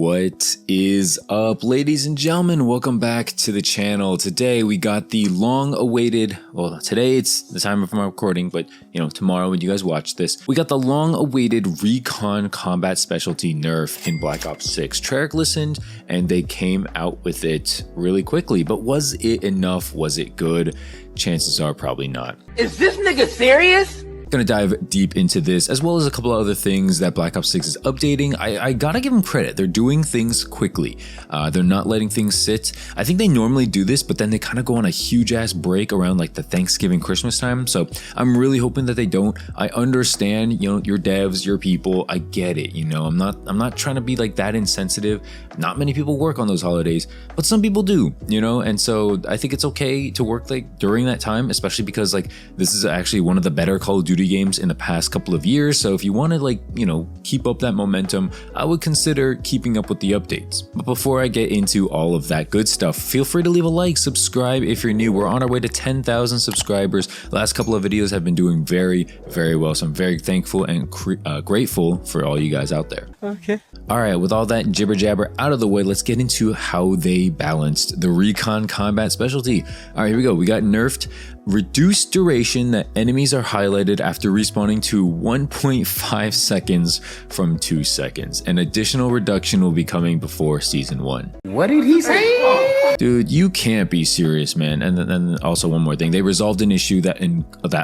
What is up, ladies and gentlemen? Welcome back to the channel. Today we got the long-awaited, well, today it's the time of my recording, but tomorrow when you guys watch this, we got the long-awaited Recon Combat Specialty Nerf in Black Ops 6. Treyarch listened and they came out with it really quickly, but was it enough? Was it good? Chances are probably not. Is this nigga serious? Gonna dive deep into this as well as a couple of other things that Black Ops 6 is updating. I gotta give them credit. They're doing things quickly. They're not letting things sit. I think they normally do this, but then they kind of go on a huge ass break around like the Thanksgiving, Christmas time. So I'm really hoping that they don't. I understand, your devs, your people. I get it. I'm not trying to be like that insensitive. Not many people work on those holidays, but some people do. And so I think it's okay to work like during that time, especially because like this is actually one of the better Call of Duty games in the past couple of years. So if you want to keep up that momentum, I would consider keeping up with the updates. But before I get into all of that good stuff, feel free to leave a like, subscribe if you're new. We're on our way to 10,000 subscribers. Last couple of videos have been doing very, very well. So I'm very thankful and grateful for all you guys out there. Okay. All right, with all that jibber jabber out of the way, let's get into how they balanced the Recon Combat Specialty. All right, here we go. We got nerfed reduced duration that enemies are highlighted after respawning to 1.5 seconds from 2 seconds. An additional reduction will be coming before season 1. What did he say? Dude, you can't be serious, man. And then also one more thing. They resolved an issue that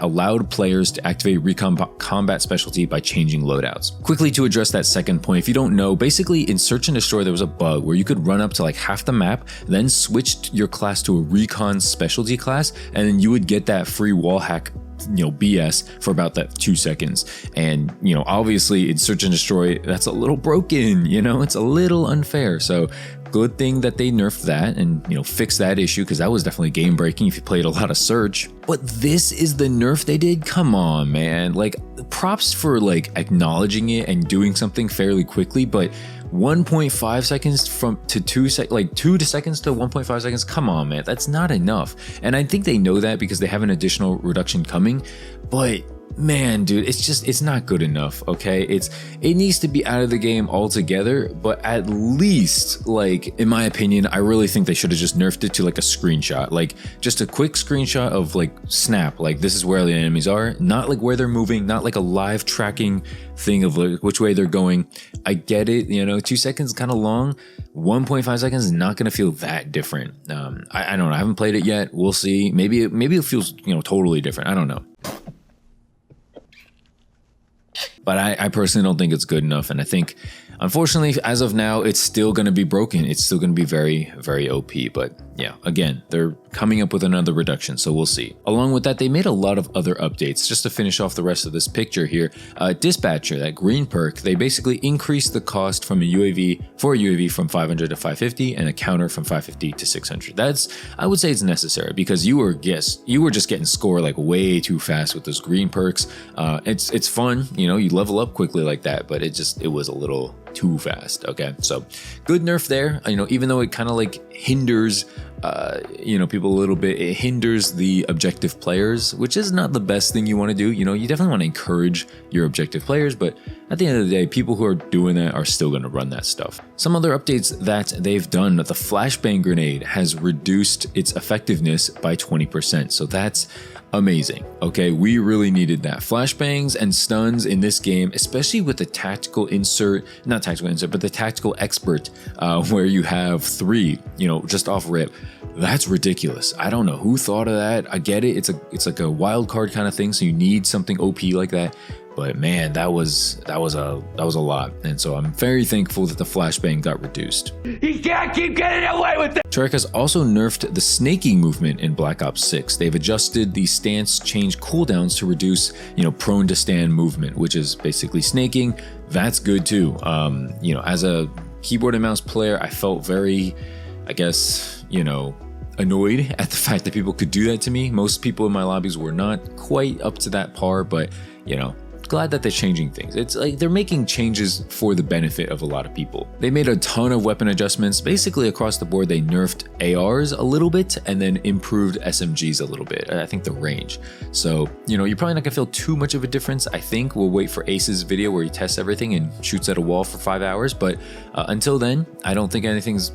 allowed players to activate Recon Combat Specialty by changing loadouts. Quickly to address that second point, if you don't know, basically in Search and Destroy there was a bug where you could run up to like half the map, then switch your class to a Recon Specialty class, and then you would get that free wall hack BS for about that 2 seconds. And obviously in Search and Destroy that's a little broken, it's a little unfair. So good thing that they nerfed that and fixed that issue, because that was definitely game breaking if you played a lot of Search. But this is the nerf they did. Come on, man. Like, props for like acknowledging it and doing something fairly quickly, but 1.5 seconds to 2 seconds to 1.5 seconds. Come on, man, that's not enough. And I think they know that because they have an additional reduction coming, but man, dude, it's not good enough. Okay, it needs to be out of the game altogether. But at least, like, in my opinion, I really think they should have just nerfed it to like a screenshot, like just a quick screenshot of like snap, like this is where the enemies are, not like where they're moving, not like a live tracking thing of like which way they're going. I get it, 2 seconds kind of long. 1.5 seconds is not going to feel that different. I don't know. I haven't played it yet. We'll see. Maybe it feels totally different. I don't know. But I personally don't think it's good enough. And I think, unfortunately, as of now, it's still going to be broken. It's still going to be very, very OP. But yeah, again, they're coming up with another reduction, so we'll see. Along with that, they made a lot of other updates. Just to finish off the rest of this picture here, Dispatcher, that green perk, they basically increased the cost from a UAV from 500 to 550 and a counter from 550 to 600. I would say it's necessary because you were just getting score like way too fast with those green perks. It's fun, you level up quickly like that, but it was a little too fast. Okay, so good nerf there. Even though it kind of like hinders people a little bit, it hinders the objective players, which is not the best thing you want to do. You definitely want to encourage your objective players, but at the end of the day, people who are doing that are still going to run that stuff. Some other updates that they've done: the Flashbang grenade has reduced its effectiveness by 20%, so that's amazing. Okay, we really needed that. Flashbangs and stuns in this game, especially with the tactical insert, not tactical insert, but the tactical expert, where you have 3, just off rip. That's ridiculous. I don't know who thought of that. I get it. It's like a wild card kind of thing, so you need something OP like that. But man, that was a lot, and so I'm very thankful that the flashbang got reduced. He can't keep getting away with it. Treyarch has also nerfed the snaking movement in Black Ops 6. They've adjusted the stance change cooldowns to reduce, prone to stand movement, which is basically snaking. That's good too. As a keyboard and mouse player, I felt very, annoyed at the fact that people could do that to me. Most people in my lobbies were not quite up to that par, but glad that they're changing things. It's like they're making changes for the benefit of a lot of people. They made a ton of weapon adjustments. Basically across the board, they nerfed ARs a little bit and then improved SMGs a little bit. I think the range. So, you're probably not gonna feel too much of a difference. I think we'll wait for Ace's video where he tests everything and shoots at a wall for 5 hours. But until then, I don't think anything's,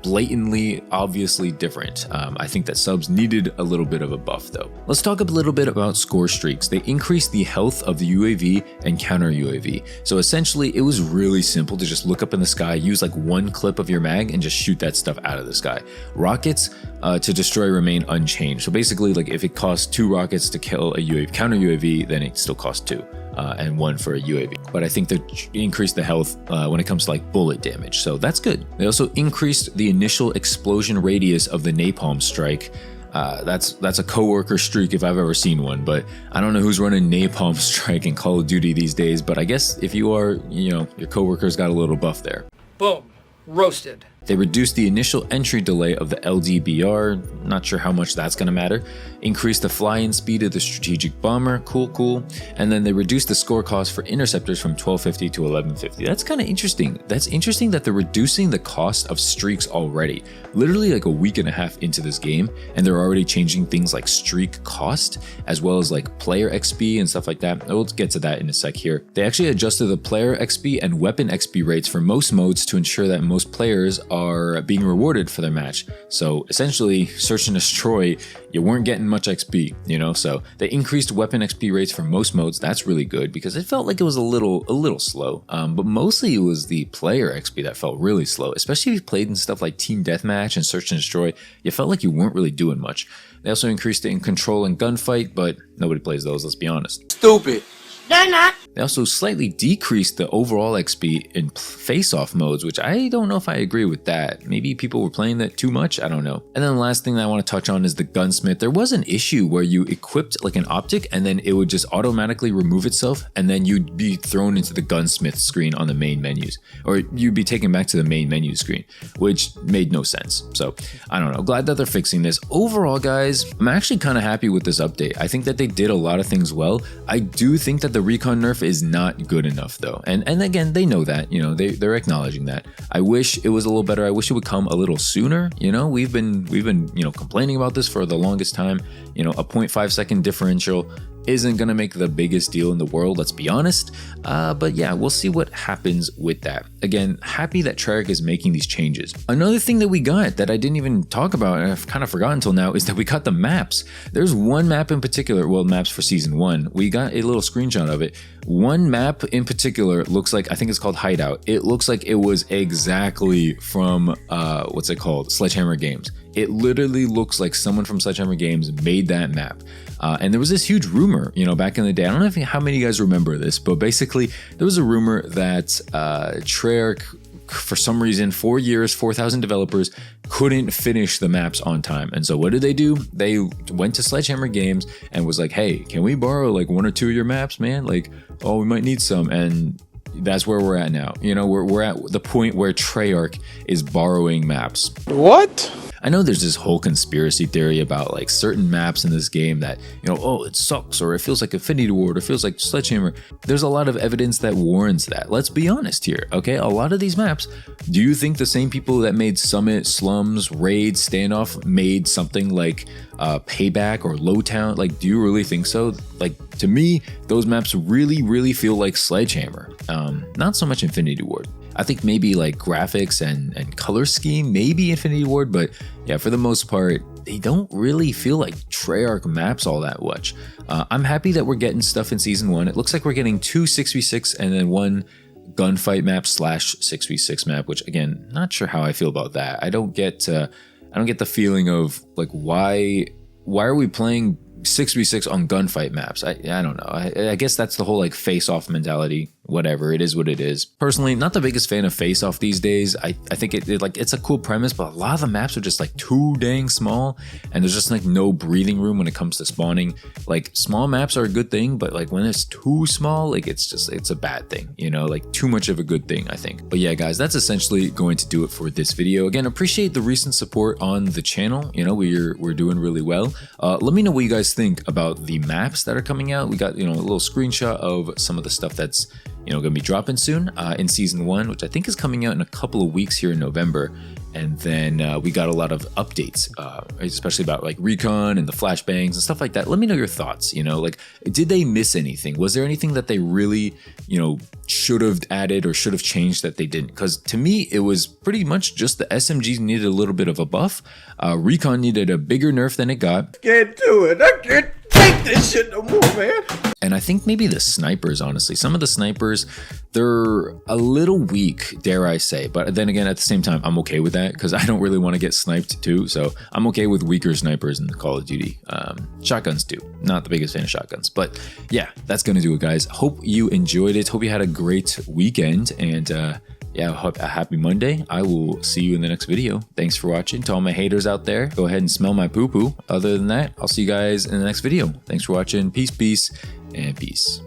blatantly, obviously different. I think that subs needed a little bit of a buff though. Let's talk a little bit about score streaks. They increased the health of the UAV and counter UAV. So essentially it was really simple to just look up in the sky, use like one clip of your mag and just shoot that stuff out of the sky. Rockets to destroy remain unchanged. So basically, like if it costs 2 rockets to kill a UAV, counter UAV, then it still costs 2. And 1 for a UAV. But I think they increased the health when it comes to like bullet damage, so that's good. They also increased the initial explosion radius of the napalm strike. That's a coworker streak if I've ever seen one, but I don't know who's running napalm strike in Call of Duty these days, but I guess if you are, your coworker's got a little buff there. Boom. Roasted. They reduced the initial entry delay of the LDBR, not sure how much that's going to matter. Increased the fly-in speed of the strategic bomber, cool. And then they reduced the score cost for interceptors from 1250 to 1150. That's kind of interesting. That's interesting that they're reducing the cost of streaks already. Literally like a week and a half into this game, and they're already changing things like streak cost, as well as like player XP and stuff like that. We'll get to that in a sec here. They actually adjusted the player XP and weapon XP rates for most modes to ensure that most players are being rewarded for their match. So essentially, search and destroy, you weren't getting much XP, so they increased weapon XP rates for most modes. That's really good because it felt like it was a little slow, but mostly it was the player XP that felt really slow, especially if you played in stuff like team deathmatch and search and destroy. You felt like you weren't really doing much. They also increased it in control and gunfight, but nobody plays those, let's be honest. Stupid. They're not. They also slightly decreased the overall XP in face-off modes, which I don't know if I agree with that. Maybe people were playing that too much, I don't know. And then the last thing that I want to touch on is the Gunsmith. There was an issue where you equipped like an optic and then it would just automatically remove itself and then you'd be thrown into the Gunsmith screen on the main menus. Or you'd be taken back to the main menu screen, which made no sense. So, I don't know. Glad that they're fixing this. Overall, guys, I'm actually kind of happy with this update. I think that they did a lot of things well. I do think that the Recon Nerf is not good enough though, and again they know that, they're acknowledging that. I wish it was a little better. I wish it would come a little sooner. We've been complaining about this for the longest time. A 0.5 second differential isn't going to make the biggest deal in the world, let's be honest. But yeah, we'll see what happens with that. Again, happy that Treyarch is making these changes. Another thing that we got that I didn't even talk about, and I've kind of forgotten until now, is that we got the maps. There's one map in particular, well, maps for Season 1. We got a little screenshot of it. One map in particular looks like, I think it's called Hideout. It looks like it was exactly from, what's it called? Sledgehammer Games. It literally looks like someone from Sledgehammer Games made that map. And there was this huge rumor, back in the day. I don't know how many of you guys remember this, but basically there was a rumor that Treyarch, for some reason, 4 years, 4,000 developers couldn't finish the maps on time. And so what did? They went to Sledgehammer Games and was like, hey, can we borrow like 1 or 2 of your maps, man? Like, oh, we might need some. And that's where we're at now. We're at the point where Treyarch is borrowing maps. What? I know there's this whole conspiracy theory about like certain maps in this game that, oh, it sucks, or it feels like Infinity Ward, or feels like Sledgehammer. There's a lot of evidence that warrants that. Let's be honest here, okay? A lot of these maps, do you think the same people that made Summit, Slums, Raid, Standoff made something like Payback or Lowtown? Like, do you really think so? Like, to me, those maps really feel like Sledgehammer. Not so much Infinity Ward. I think maybe like graphics and color scheme, maybe Infinity Ward, but yeah, for the most part, they don't really feel like Treyarch maps all that much. I'm happy that we're getting stuff in Season 1. It looks like we're getting 2 6v6 and then 1 gunfight map / 6v6 map, which again, not sure how I feel about that. I don't get the feeling of like, why are we playing 6v6 on gunfight maps? I don't know. I guess that's the whole like face-off mentality. whatever, it is what it is. Personally, not the biggest fan of Face Off these days. I think it's a cool premise, but a lot of the maps are just like too dang small, and there's just like no breathing room when it comes to spawning. Like small maps are a good thing, but like when it's too small, like it's a bad thing, you know, like too much of a good thing, I think. But yeah, guys, that's essentially going to do it for this video. Again, appreciate the recent support on the channel. You know, we're doing really well. Let me know what you guys think about the maps that are coming out. We got, you know, a little screenshot of some of the stuff that's, you know, gonna be dropping soon in season 1, which I think is coming out in a couple of weeks here in November. And then we got a lot of updates, especially about like Recon and the flashbangs and stuff like that. Let me know your thoughts. You know, like, did they miss anything? Was there anything that they really, you know, should have added or should have changed that they didn't? Because to me, it was pretty much just the SMGs needed a little bit of a buff. Recon needed a bigger nerf than it got. Can't do it. I can't take this shit no more, man. And I think maybe the snipers, honestly, some of the snipers, they're a little weak, dare I say. But then again, at the same time, I'm okay with that because I don't really want to get sniped too. So I'm okay with weaker snipers in Call of Duty. Shotguns too. Not the biggest fan of shotguns. But yeah, that's going to do it, guys. Hope you enjoyed it. Hope you had a great weekend. And yeah, a happy Monday. I will see you in the next video. Thanks for watching. To all my haters out there, go ahead and smell my poo-poo. Other than that, I'll see you guys in the next video. Thanks for watching. Peace, peace, and peace.